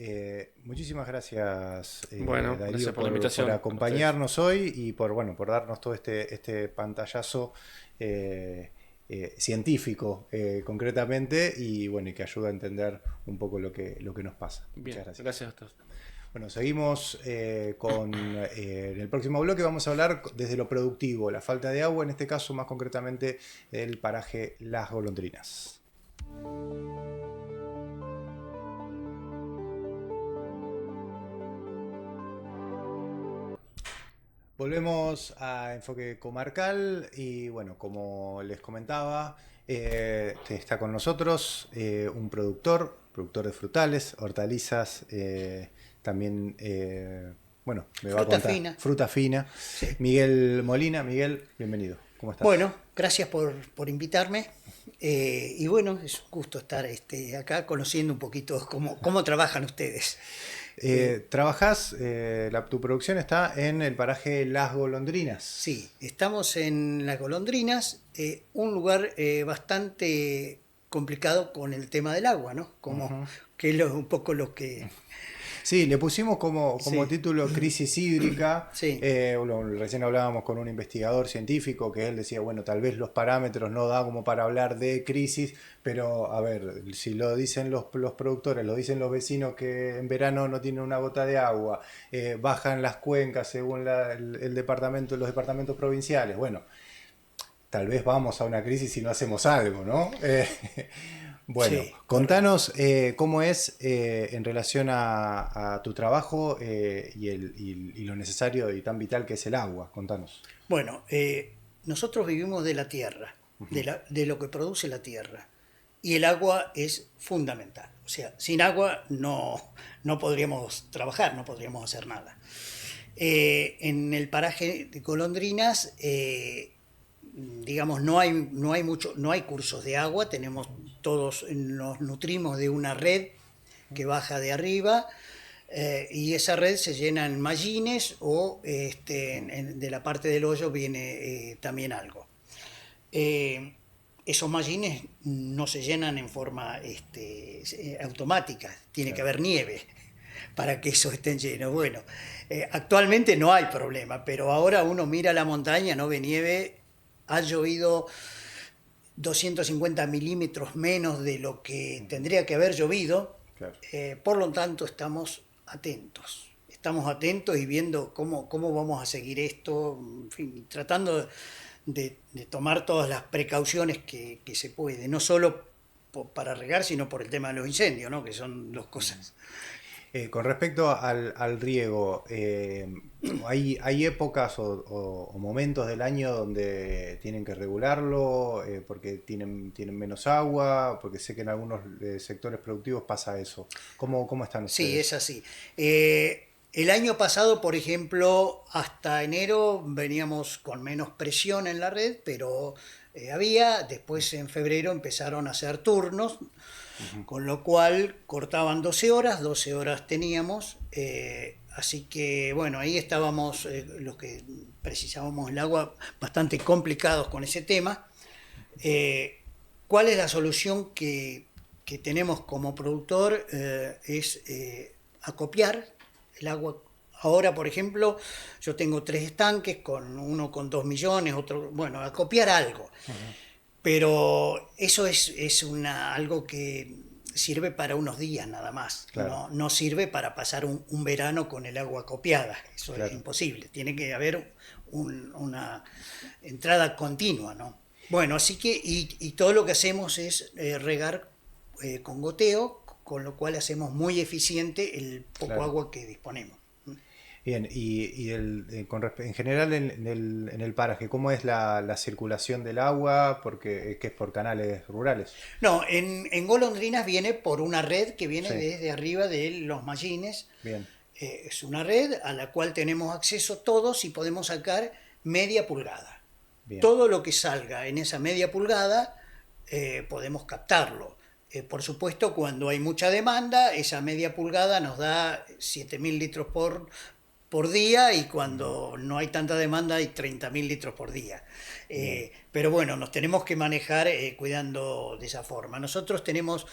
muchísimas gracias, bueno, Darío, gracias por la invitación, por acompañarnos hoy y por darnos todo este pantallazo científico concretamente y bueno, y que ayuda a entender un poco lo que nos pasa. Bien, muchas gracias. Gracias a todos. Bueno, seguimos en el próximo bloque vamos a hablar desde lo productivo, la falta de agua, en este caso más concretamente del paraje Las Golondrinas. Volvemos a Enfoque Comarcal y bueno, como les comentaba, está con nosotros un productor de frutales, hortalizas, también, bueno, me va a contar. Fruta fina. Sí. Miguel Molina. Miguel, bienvenido. ¿Cómo estás? Bueno, gracias por invitarme. Y bueno, es un gusto estar acá conociendo un poquito cómo trabajan ustedes. ¿Trabajás? Tu producción está en el paraje Las Golondrinas. Sí, estamos en Las Golondrinas, un lugar bastante complicado con el tema del agua, ¿no? Que es un poco lo que... Sí, le pusimos como título crisis hídrica. Sí. Recién hablábamos con un investigador científico que él decía, bueno, tal vez los parámetros no da como para hablar de crisis, pero a ver, si lo dicen los productores, lo dicen los vecinos que en verano no tienen una gota de agua, bajan las cuencas según los departamentos provinciales, bueno, tal vez vamos a una crisis si no hacemos algo, ¿no? Bueno, sí, contanos cómo es en relación a tu trabajo y lo necesario y tan vital que es el agua. Contanos. Bueno, nosotros vivimos de la tierra, de lo que produce la tierra. Y el agua es fundamental. O sea, sin agua no podríamos trabajar, no podríamos hacer nada. En el paraje de Golondrinas... digamos, no hay cursos de agua, nos nutrimos de una red que baja de arriba y esa red se llena en mallines o de la parte del hoyo viene también algo. Esos mallines no se llenan en forma automática, tiene que haber nieve para que esos estén llenos. Bueno, actualmente no hay problema, pero ahora uno mira la montaña, no ve nieve. Ha llovido 250 milímetros menos de lo que tendría que haber llovido. Claro. Por lo tanto, estamos atentos y viendo cómo vamos a seguir esto, en fin, tratando de tomar todas las precauciones que se puede, no solo para regar, sino por el tema de los incendios, ¿no? Que son dos cosas. Con respecto al riego, ¿hay épocas o momentos del año donde tienen que regularlo porque tienen menos agua? Porque sé que en algunos sectores productivos pasa eso. ¿Cómo están ustedes? Sí, es así. El año pasado, por ejemplo, hasta enero veníamos con menos presión en la red, pero después en febrero empezaron a hacer turnos, con lo cual cortaban 12 horas teníamos, así que bueno, ahí estábamos los que precisábamos el agua bastante complicados con ese tema. ¿Cuál es la solución que tenemos como productor? Es acopiar el agua. Ahora, por ejemplo, yo tengo 3 estanques, uno con 2 millones, otro, bueno, acopiar algo. Pero eso es algo que sirve para unos días nada más. Claro. No sirve para pasar un verano con el agua acopiada. Eso Claro. es imposible. Tiene que haber una entrada continua, ¿no? Bueno, así que, y todo lo que hacemos es regar con goteo, con lo cual hacemos muy eficiente el poco Claro. agua que disponemos. Bien, en general en el paraje, ¿cómo es la circulación del agua? Porque que es por canales rurales. No, en Golondrinas viene por una red que viene Sí. desde arriba de los Mallines. Bien, Es una red a la cual tenemos acceso todos y podemos sacar media pulgada. bien. Todo lo que salga en esa media pulgada podemos captarlo. Por supuesto, cuando hay mucha demanda, esa media pulgada nos da 7.000 litros por día, y cuando no hay tanta demanda hay 30.000 litros por día. Pero bueno, nos tenemos que manejar cuidando de esa forma. Nosotros tenemos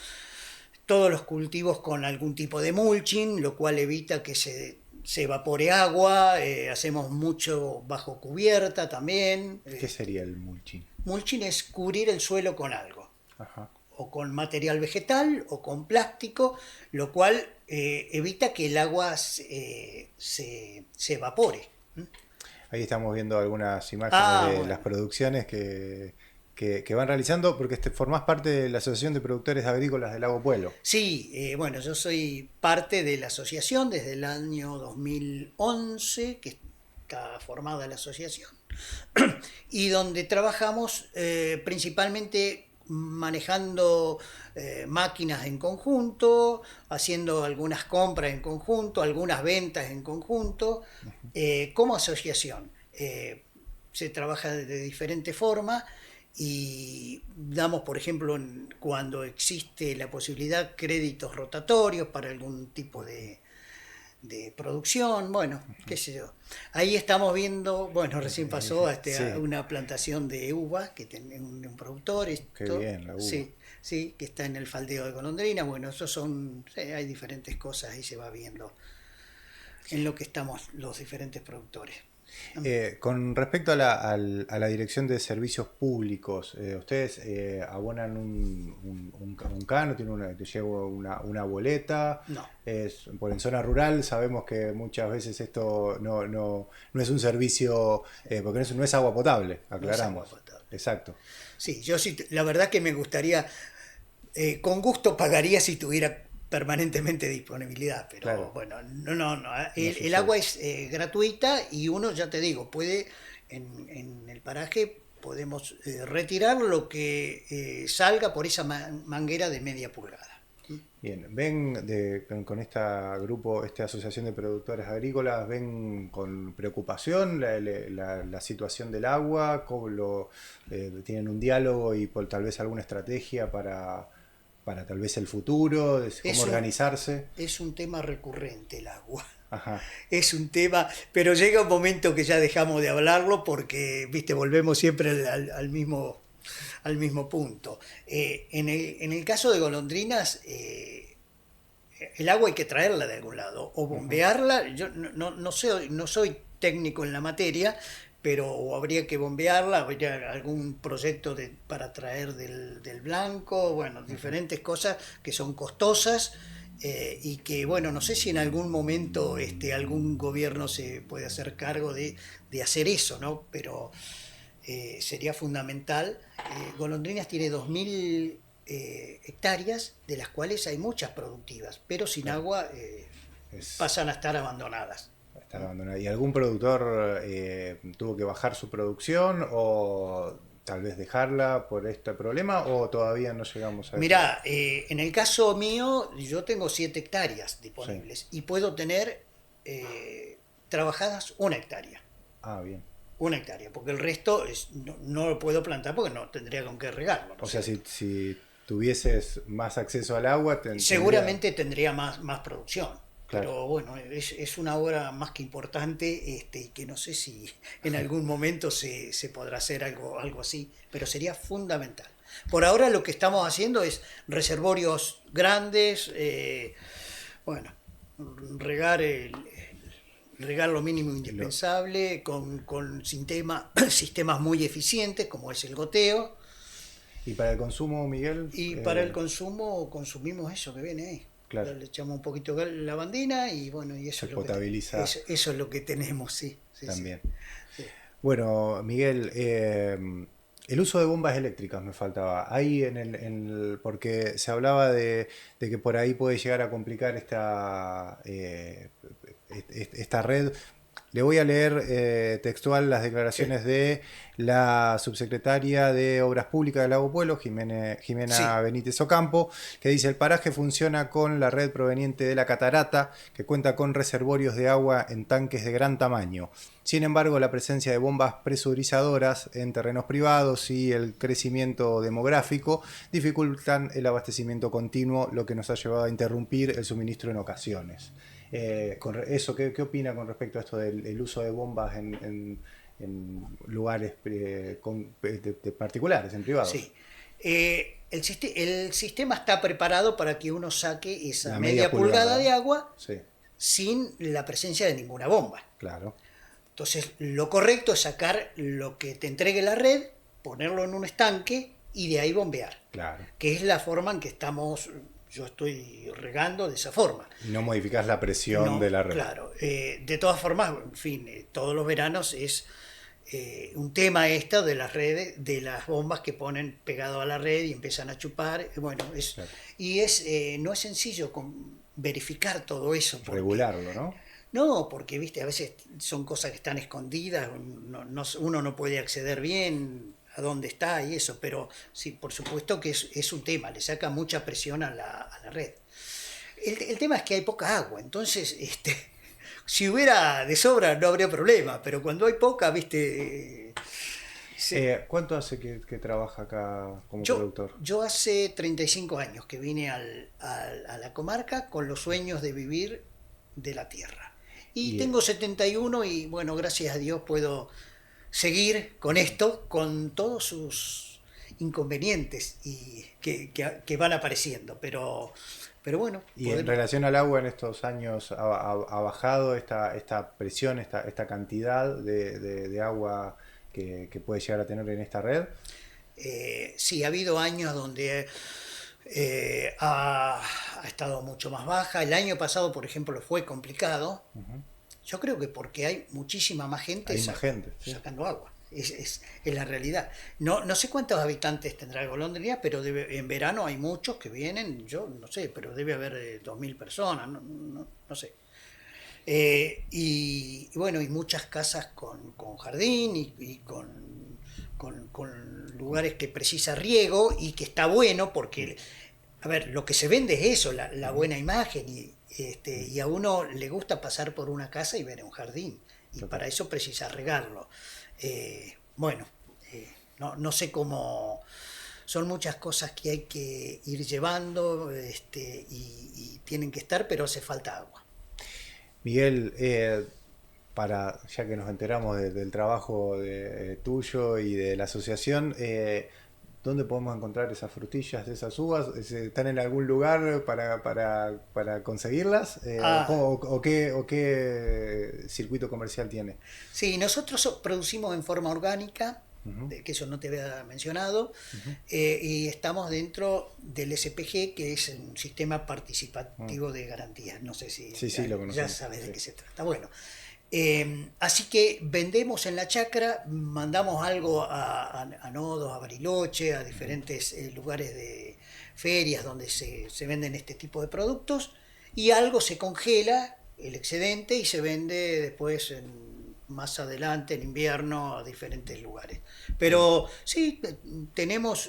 todos los cultivos con algún tipo de mulching, lo cual evita que se evapore agua. Hacemos mucho bajo cubierta también. ¿Qué sería el mulching? Mulching es cubrir el suelo con algo, Ajá. o con material vegetal o con plástico, lo cual evita que el agua se evapore. Ahí estamos viendo algunas imágenes de Bueno. las producciones que van realizando, porque formás parte de la Asociación de Productores Agrícolas del Lago Puelo. Sí, bueno, yo soy parte de la asociación desde el año 2011, que está formada la asociación, y donde trabajamos principalmente manejando máquinas en conjunto, haciendo algunas compras en conjunto, algunas ventas en conjunto, como asociación. Se trabaja de diferente forma y damos, por ejemplo, cuando existe la posibilidad, créditos rotatorios para algún tipo de producción, bueno, qué sé yo. Ahí estamos viendo, bueno, recién pasó Sí. una plantación de uva que tiene un productor. Qué bien, la uva. Sí, que está en el faldeo de Golondrina. Bueno, esos son, hay diferentes cosas, ahí se va viendo en lo que estamos los diferentes productores. Con respecto a la Dirección de Servicios Públicos, ¿ustedes abonan un cano, te lleva una boleta? No. Por en zona rural sabemos que muchas veces esto no es un servicio, porque no es agua potable, aclaramos. agua potable. Exacto. Sí, yo sí, la verdad que me gustaría, con gusto pagaría si tuviera permanentemente disponibilidad, pero Claro. bueno, no. El sucede. agua es gratuita, y uno, ya te digo, puede, en el paraje, podemos retirar lo que salga por esa manguera de media pulgada. Bien, ven con esta asociación de productores agrícolas, ven con preocupación la situación del agua, cómo tienen un diálogo y tal vez alguna estrategia para tal vez el futuro, cómo organizarse. Es un tema recurrente el agua. Ajá. Es un tema, pero llega un momento que ya dejamos de hablarlo porque, viste, volvemos siempre al mismo punto. En el caso de Golondrinas, el agua hay que traerla de algún lado o bombearla. Yo no soy técnico en la materia, pero habría que bombearla, habría algún proyecto para traer del Blanco, bueno, diferentes cosas que son costosas. Y que, bueno, no sé si en algún momento algún gobierno se puede hacer cargo de hacer eso, ¿no? Pero sería fundamental. Golondrinas tiene 2.000 hectáreas, de las cuales hay muchas productivas, pero sin agua pasan a estar abandonadas. Estar abandonada. ¿Y algún productor tuvo que bajar su producción o tal vez dejarla por este problema, o todavía no llegamos a eso? Mirá, en el caso mío, yo tengo 7 hectáreas disponibles, y puedo tener trabajadas 1 hectárea. Ah, bien. 1 hectárea, porque el resto no lo puedo plantar porque no tendría con qué regarlo. ¿no? O sea, si tuvieses más acceso al agua, seguramente tendría más producción. Claro. Pero bueno, es una obra más que importante, y que no sé si en algún momento se podrá hacer algo así, pero sería fundamental. Por ahora lo que estamos haciendo es reservorios grandes, bueno, regar regar lo mínimo indispensable, con sistemas muy eficientes, como es el goteo. ¿Y para el consumo, Miguel? Y para el consumo consumimos eso que viene ahí. Claro. Le echamos un poquito de lavandina y bueno, y eso Se es lo potabiliza. eso es lo que tenemos, sí. También. Sí. Bueno, Miguel, el uso de bombas eléctricas me faltaba. Ahí porque se hablaba de que por ahí puede llegar a complicar esta red. Le voy a leer textual las declaraciones de la subsecretaria de Obras Públicas de Lago Pueblo, Jimena Sí. Benítez Ocampo, que dice: el paraje funciona con la red proveniente de la catarata, que cuenta con reservorios de agua en tanques de gran tamaño. Sin embargo, la presencia de bombas presurizadoras en terrenos privados y el crecimiento demográfico dificultan el abastecimiento continuo, lo que nos ha llevado a interrumpir el suministro en ocasiones. ¿Qué opina con respecto a esto del uso de bombas en lugares particulares, en privados? Sí. El sistema está preparado para que uno saque esa La media pulgada de agua sí, sin la presencia de ninguna bomba. claro. Entonces, lo correcto es sacar lo que te entregue la red, ponerlo en un estanque y de ahí bombear. Claro. Que es la forma en que yo estoy regando de esa forma. No modificas la presión de la red. Claro. De todas formas, en fin, todos los veranos es un tema esto de las redes, de las bombas que ponen pegado a la red y empiezan a chupar. Bueno, Claro. y no es sencillo verificar todo eso. Regularlo, ¿no? No, porque viste, a veces son cosas que están escondidas, uno no puede acceder bien a dónde está y eso, pero sí, por supuesto que es un tema, le saca mucha presión a la red. El tema es que hay poca agua, entonces si hubiera de sobra no habría problema, pero cuando hay poca, viste... ¿Cuánto hace que trabaja acá como productor? Yo hace 35 años que vine a la comarca con los sueños de vivir de la tierra. Y tengo 71 y bueno, gracias a Dios puedo seguir con esto, con todos sus inconvenientes y que van apareciendo, pero bueno. Y en relación al agua, en estos años ha bajado esta presión, esta cantidad de agua que puede llegar a tener en esta red. Sí, ha habido años donde ha estado mucho más baja. El año pasado, por ejemplo, fue complicado. Uh-huh. Yo creo que porque hay muchísima más gente, sacando agua. Es la realidad. No sé cuántos habitantes tendrá Golondrina, pero en verano hay muchos que vienen, yo no sé, pero debe haber 2.000 personas, no sé. Y bueno, hay muchas casas con jardín y con lugares que precisa riego y que está bueno porque, a ver, lo que se vende es eso, la buena imagen y a uno le gusta pasar por una casa y ver un jardín y para eso precisa regarlo. No sé cómo... Son muchas cosas que hay que ir llevando y tienen que estar, pero hace falta agua. Miguel, ya que nos enteramos del trabajo tuyo y de la asociación, ¿dónde podemos encontrar esas frutillas de esas uvas? ¿Están en algún lugar para conseguirlas? ¿O qué circuito comercial tiene? Sí, nosotros producimos en forma orgánica, uh-huh, que eso no te había mencionado, uh-huh, y estamos dentro del SPG, que es un sistema participativo, uh-huh, de garantías. No sé si ya sabes de qué se trata. Bueno. Así que vendemos en la chacra, mandamos algo a Nodos, a Bariloche, a diferentes lugares de ferias donde se venden este tipo de productos y algo se congela, el excedente, y se vende después más adelante en invierno a diferentes lugares. Pero sí, tenemos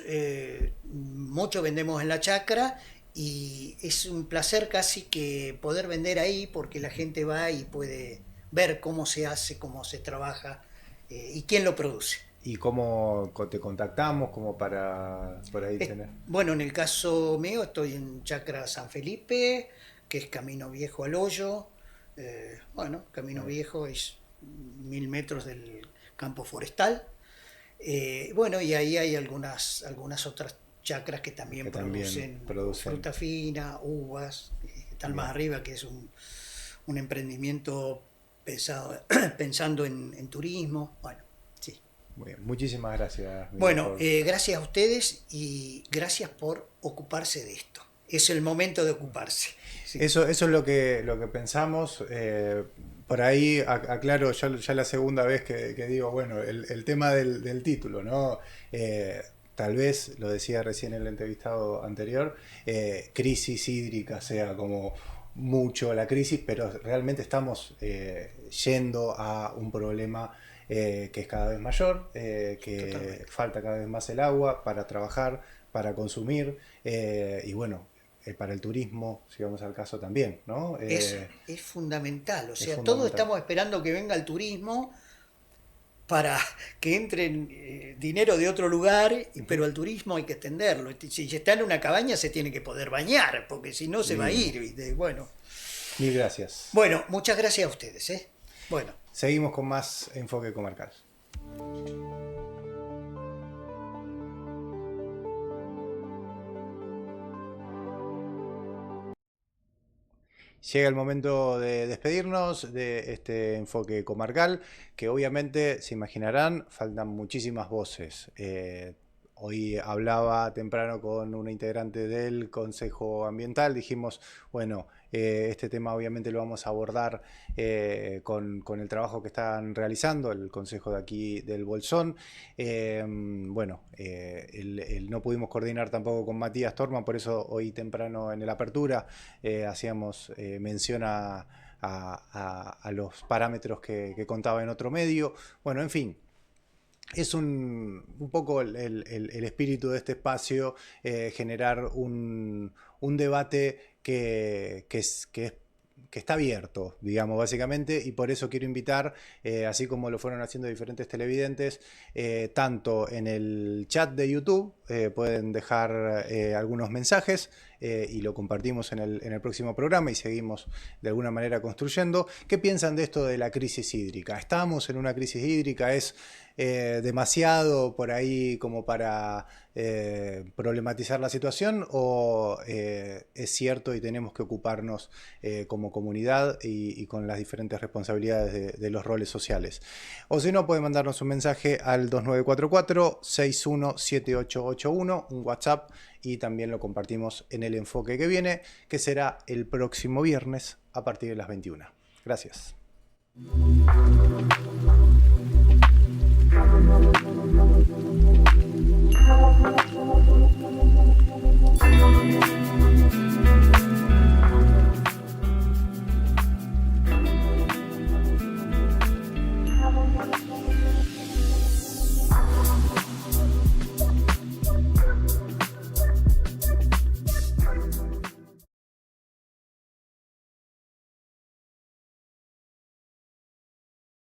mucho, vendemos en la chacra y es un placer casi que poder vender ahí porque la gente va y puede ver cómo se hace, cómo se trabaja y quién lo produce. ¿Y cómo te contactamos como para por ahí tener? Bueno, en el caso mío estoy en Chacra San Felipe, que es Camino Viejo al Hoyo. Camino Viejo es 1000 metros del campo forestal. Bueno, y ahí hay algunas otras chacras que también Que también producen producen. fruta fina, uvas, están más Bien. arriba, que es un emprendimiento pensando en turismo. Bueno, sí. Muy bien. Muchísimas gracias, Miguel, Bueno, gracias a ustedes y gracias por ocuparse de esto. Es el momento de ocuparse. Sí. Eso es lo que pensamos. Por ahí aclaro ya la segunda vez que digo, bueno, el tema del título, ¿no? Tal vez, lo decía recién el entrevistado anterior, crisis hídrica sea como mucho la crisis, pero realmente estamos yendo a un problema que es cada vez mayor, que Totalmente. falta cada vez más el agua para trabajar, para consumir, y bueno, para el turismo, si vamos al caso también, ¿no? Es fundamental, o Es sea, todos fundamental. estamos esperando que venga el turismo para que entre dinero de otro lugar, Ujú. pero al turismo hay que extenderlo. Si está en una cabaña se tiene que poder bañar, porque si no se va a Mínimo. ir, ¿viste? Bueno, Mil gracias. bueno, muchas gracias a ustedes, ¿eh? Bueno. Seguimos con más enfoque comarcal. Llega el momento de despedirnos de este enfoque comarcal, que obviamente se imaginarán, faltan muchísimas voces. Hoy hablaba temprano con una integrante del Consejo Ambiental, dijimos, bueno, este tema obviamente lo vamos a abordar con el trabajo que están realizando el Consejo de aquí del Bolsón. Bueno, no pudimos coordinar tampoco con Matías Torman, por eso hoy temprano en la apertura hacíamos mención a los parámetros que contaba en otro medio. Bueno, en fin, es un poco el espíritu de este espacio, generar un debate que está abierto, digamos, básicamente, y por eso quiero invitar, así como lo fueron haciendo diferentes televidentes, tanto en el chat de YouTube, pueden dejar algunos mensajes y lo compartimos en el próximo programa y seguimos de alguna manera construyendo. ¿Qué piensan de esto de la crisis hídrica? ¿Estamos en una crisis hídrica? ¿Es demasiado por ahí como para problematizar la situación o es cierto y tenemos que ocuparnos como comunidad y con las diferentes responsabilidades de los roles sociales? O si no, pueden mandarnos un mensaje al 2944-617881, un WhatsApp, y también lo compartimos en el enfoque que viene, que será el próximo viernes a partir de las 21. Gracias.